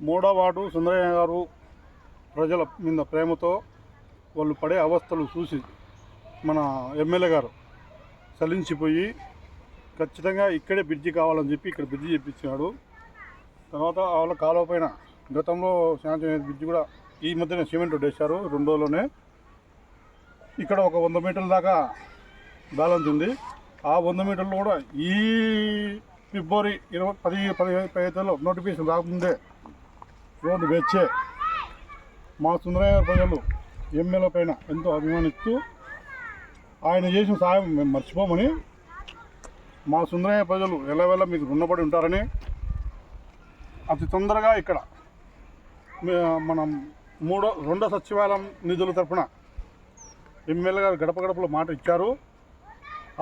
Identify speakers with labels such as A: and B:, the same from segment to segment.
A: మూడో వార్డు సుందరయ్య గారు ప్రజల మీద ప్రేమతో వాళ్ళు పడే అవస్థలు చూసి మన ఎమ్మెల్యే గారు చలించిపోయి ఖచ్చితంగా ఇక్కడే బ్రిడ్జి కావాలని చెప్పి ఇక్కడ బ్రిడ్జి చెప్పించాడు. తర్వాత వాళ్ళ కాలువ పైన గతంలో శాంతి బ్రిడ్జి కూడా ఈ మధ్యన సిమెంట్ వేశారు 2 రోజుల్లోనే. ఇక్కడ ఒక 100 మీటర్ల దాకా బ్యాలెన్స్ ఉంది. ఆ 100 మీటర్లు కూడా ఈ ఫిబ్రవరి 15 నోటిఫికేషన్ రాకముందే రోడ్డు వేచ్చే మా సుందరయ్య ప్రజలు ఎమ్మెల్యే పైన ఎంతో అభిమానిస్తూ ఆయన చేసిన సాయం మేము మర్చిపోమని, మా సుందరయ్య ప్రజలు ఎల్లవేళ మీకు రుణపడి ఉంటారని, అతి తొందరగా ఇక్కడ మనం రెండో సచివాలయం నిధుల తరఫున ఎమ్మెల్యే గారు గడప గడపలో మాట ఇచ్చారు.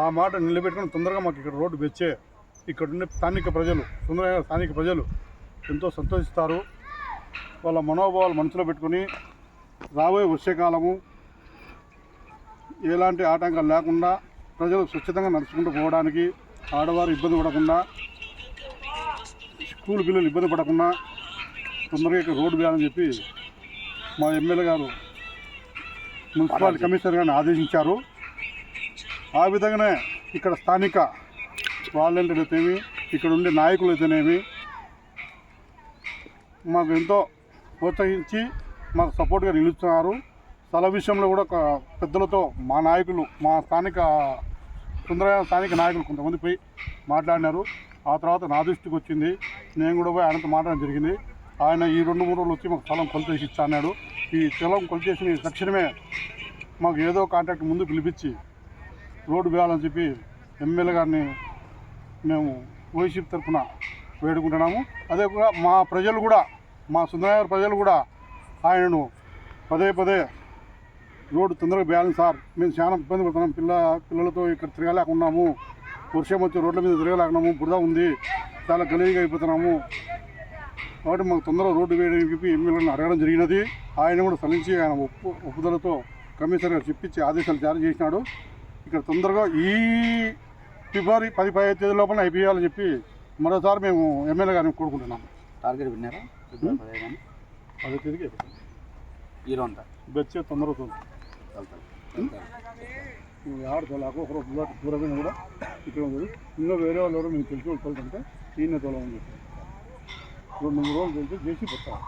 A: ఆ మాట నిలబెట్టుకుని తొందరగా మాకు ఇక్కడ రోడ్డు వచ్చే ఇక్కడ ఉండే స్థానిక ప్రజలు సుందరయ్య స్థానిక ప్రజలు ఎంతో సంతోషిస్తారు. వాళ్ళ మనోభావాలు మనసులో పెట్టుకుని రాబోయే వర్షాకాలము ఎలాంటి ఆటంకాలు లేకుండా ప్రజలు స్వచ్ఛతంగా నడుచుకుంటూ పోవడానికి, ఆడవారు ఇబ్బంది పడకుండా, స్కూల్ పిల్లలు ఇబ్బంది పడకుండా తొందరగా ఇక్కడ రోడ్డు వేయాలని చెప్పి మా ఎమ్మెల్యే గారు మున్సిపాలిటీ కమిషనర్ గారిని ఆదేశించారు. ఆ విధంగానే ఇక్కడ స్థానిక వాలంటీర్లు అయితేనేమి, ఇక్కడ ఉండే నాయకులు అయితేనేమి మాకు ఎంతో ప్రోత్సహించి మాకు సపోర్ట్గా నిలుస్తున్నారు. స్థల విషయంలో కూడా పెద్దలతో మా నాయకులు, మా స్థానిక నాయకులు కొంతమంది పోయి మాట్లాడినారు. ఆ తర్వాత నా దృష్టికి వచ్చింది. నేను కూడా పోయి ఆయనతో మాట్లాడడం జరిగింది. ఆయన ఈ 2-3 రోజులు వచ్చి మాకు స్థలం కొలిచేసి ఇస్తా అన్నాడు. ఈ స్థలం కొలిచేసి తక్షణమే మాకు ఏదో కాంట్రాక్ట్ ముందు పిలిపించి రోడ్డు వేయాలని చెప్పి ఎమ్మెల్యే గారిని మేము వైసీపీ తరఫున వేడుకుంటున్నాము. అదే కూడా మా ప్రజలు కూడా, మా సుందరయ్య ప్రజలు కూడా ఆయనను పదే రోడ్డు తొందరగా వేయాలి సార్, మేము చాలా ఇబ్బంది పడుతున్నాం, పిల్లలతో ఇక్కడ తిరగలేకున్నాము, వర్షం వచ్చి రోడ్ల మీద తిరగలేకున్నాము, బురద ఉంది, చాలా గలీజ్గా అయిపోతున్నాము, కాబట్టి మాకు తొందరగా రోడ్డు వేయడానికి చెప్పి ఎమ్మెల్యేలను అడగడం జరిగినది. ఆయన కూడా సలించి ఆయన ఒప్పుదలతో కమిషనర్ గారు చెప్పించి ఆదేశాలు జారీ చేసినాడు. ఇక్కడ తొందరగా ఈ ఫిబ్రవరి 15 లోపల అయిపోయాలని చెప్పి మరోసారి మేము ఎమ్మెల్యే గారిని కోరుకుంటున్నాము.
B: టార్గెట్ విన్నారా?
A: 10 తేదీకి
B: హీరో అంతా
A: వచ్చే తొందరగా ఆడతోలాకు ఒక దూరమైన కూడా ఇక్కడ ఉంది. ఇంకా వేరే వాళ్ళు ఎవరో మీకు తెలిసి వాళ్ళు అంటే ఈయన తోలం అని చెప్పి 2-3 రోజులు తెలిసి చేసి పెట్టాలి.